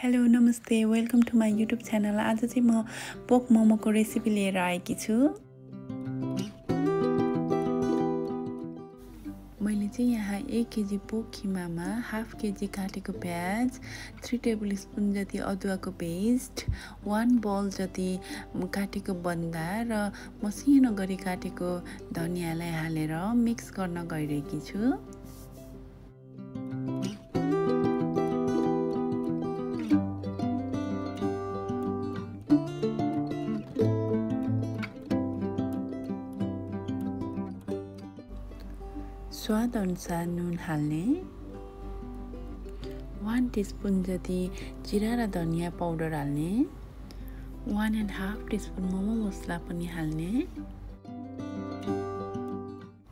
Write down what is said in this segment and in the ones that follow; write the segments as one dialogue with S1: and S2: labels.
S1: Hello नमस्ते welcome to my YouTube channel. आज चाहिँ म पोक मोमोको रेसिपी लिएर आएकी छु। मैले चाहिँ यहाँ 1 केजी पोक किमामा हाफ केजी काटेको प्याज, 3 टेबल स्पुन जति अदुवाको पेस्ट, 1 बल जति काटेको बन्दा र मसिनो गरी काटेको धनियालाई हालेर मिक्स गर्न गइरहेकी छु। स्वाद अनुसार नुन हाल्ने, 1 टीस्पुन जति जिरा र धनिया पाउडर हाल्ने, 1.5 टीस्पुन मोमो मसला पनि हाल्ने।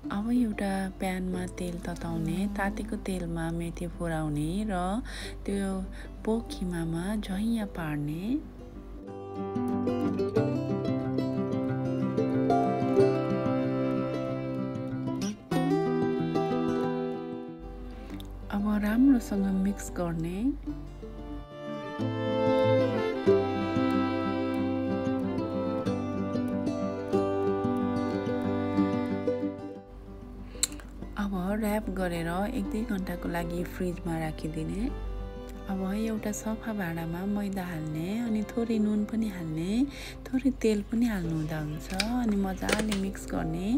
S1: अब एउटा प्यानमा तेल तताउने, तातेको तेलमा मेथी फुराउने र त्यो पोक किमामा झैया पार्ने। अब राम्रोसँग मिक्स गर्ने। अब र्याप गरेर 1-2 घण्टाको लागि फ्रिजमा राखिदिने। अब एउटा सफा भाँडामा मैदा हाल्ने अनि थोरै नुन पनि हाल्ने, थोरै तेल पनि हाल्नु हुँदा हुन्छ अनि मजाले मिक्स गर्ने।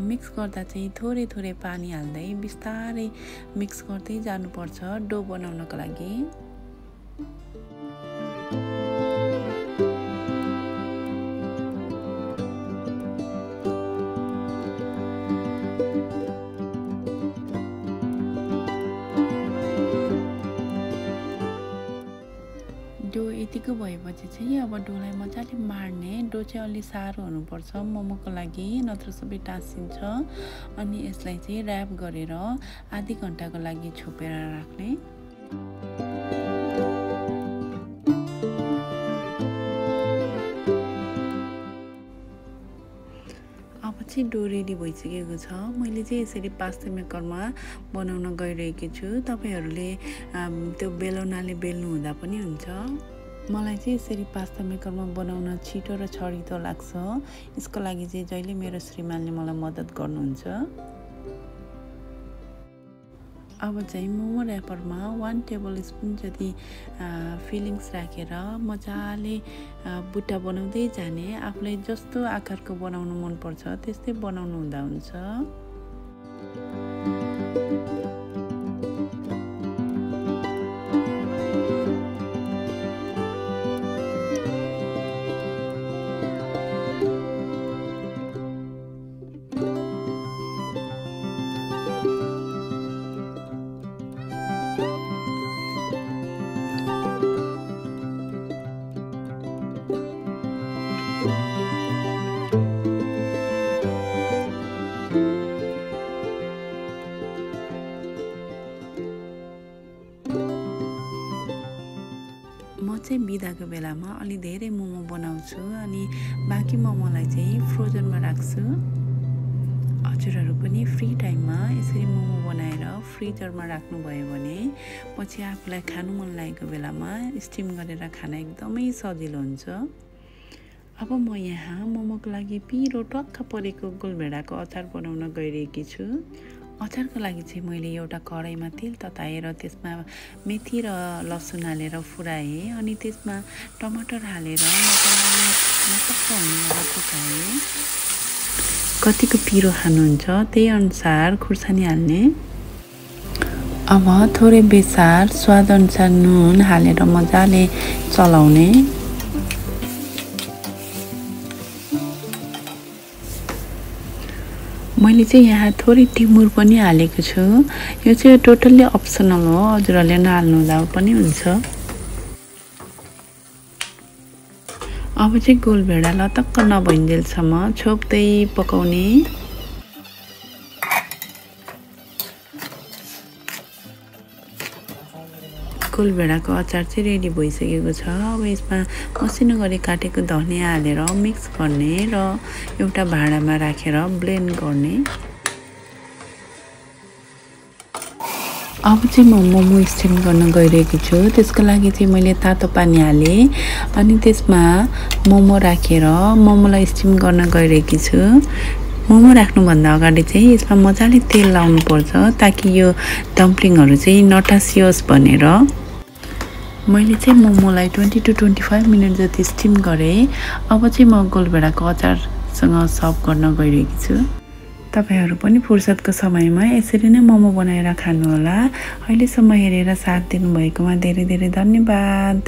S1: मिक्स गर्दा चाहिँ थोरै थोरै पानी हाल्दै बिस्तारै मिक्स गर्दै जानुपर्छ डो बनाउनको लागि। डो यतिको भएपछि चाहिँ अब डोलाई मजाले मार्ने। डो चाहिँ अलि साह्रो हुनुपर्छ मोमोको लागि, नत्र सबै टाँसिन्छ। अनि यसलाई चाहिँ र्याप गरेर आधी घण्टाको लागि छोपेर राख्ने। अब चाहिँ डो रेडी भइसकेको छ। मैले चाहिँ यसरी पास्ता मेकरमा बनाउन गइरहेकी छु। तपाईहरूले त्यो बेलौनाले बेल्नु हुँदा पनि हुन्छ। मलाई चाहिँ यसरी पास्ता मेकरमा बनाउन छिटो र छरितो लाग्छ। यसको लागि चाहिँ जहिले मेरो श्रीमानले मलाई मद्दत गर्नुहुन्छ। अब चाहिँ मोमो र्यापरमा 1 टेबल स्पुन जति फिलिङ्स राखेर मजाले बुट्टा बनाउँदै जाने। आफूलाई जस्तो आकारको बनाउनु मनपर्छ त्यस्तै बनाउनु हुँदा हुन्छ। म चाहिँ बिदाको बेलामा अलि धेरै मोमो बनाउँछु अनि बाँकी मोमोलाई चाहिँ फ्रोजनमा राख्छु। हजुरहरू पनि फ्री टाइममा यसरी मोमो बनाएर फ्रिजरमा राख्नुभयो भने पछि आफूलाई खानु मन लागेको बेलामा स्टिम गरेर खान एकदमै सजिलो हुन्छ। अब म यहाँ मोमोको लागि पिरो टक्क परेको गोलभेडाको अचार बनाउन गइरहेकी छु। अचारको लागि चाहिँ मैले एउटा कराईमा तेल तताएर त्यसमा मेथी र लसुन हालेर फुराएँ अनि त्यसमा टमाटर हालेर मटक्क हुने पकाएँ। कतिको पिरो खानुहुन्छ त्यही अनुसार खुर्सानी हाल्ने। अब थोरै बेसार स्वाद अनुसार नुन हालेर मजाले चलाउने। मैले चाहिँ यहाँ थोरै टिमुर पनि हालेको छु। यो चाहिँ टोटल्ली अप्सनल हो, हजुरहरूले नहाल्नु हुँदा पनि हुन्छ। अब चाहिँ गोलभेडा लतक्क नभइन्जेलसम्म छोप्दै पकाउने। गोलभेडाको अचार चाहिँ रेडी भइसकेको छ। अब यसमा मसिनो गरी काटेको धनिया हालेर मिक्स गर्ने र एउटा भाँडामा राखेर ब्लेन्ड गर्ने। अब चाहिँ म मोमो स्टिम गर्न गइरहेकी छु। त्यसको लागि चाहिँ मैले तातो पानी हालेँ अनि त्यसमा मोमो राखेर मोमोलाई स्टिम गर्न गइरहेकी छु। मोमो राख्नुभन्दा अगाडि चाहिँ यसमा मजाले तेल लाउनुपर्छ ताकि यो डम्पलिङहरू चाहिँ नटासियोस् भनेर। मैले चाहिँ मोमोलाई 20 to 25 मिनट जति स्टिम गरेँ। अब चाहिँ म गोलभेडाको अचारसँग सर्भ गर्न गइरहेकी छु। तपाईहरु पनि फुर्सदको समयमा यसरी नै मोमो बनाएर खानुहोला। अहिलेसम्म हेरेर साथ दिनुभएकोमा धेरै धेरै धन्यवाद।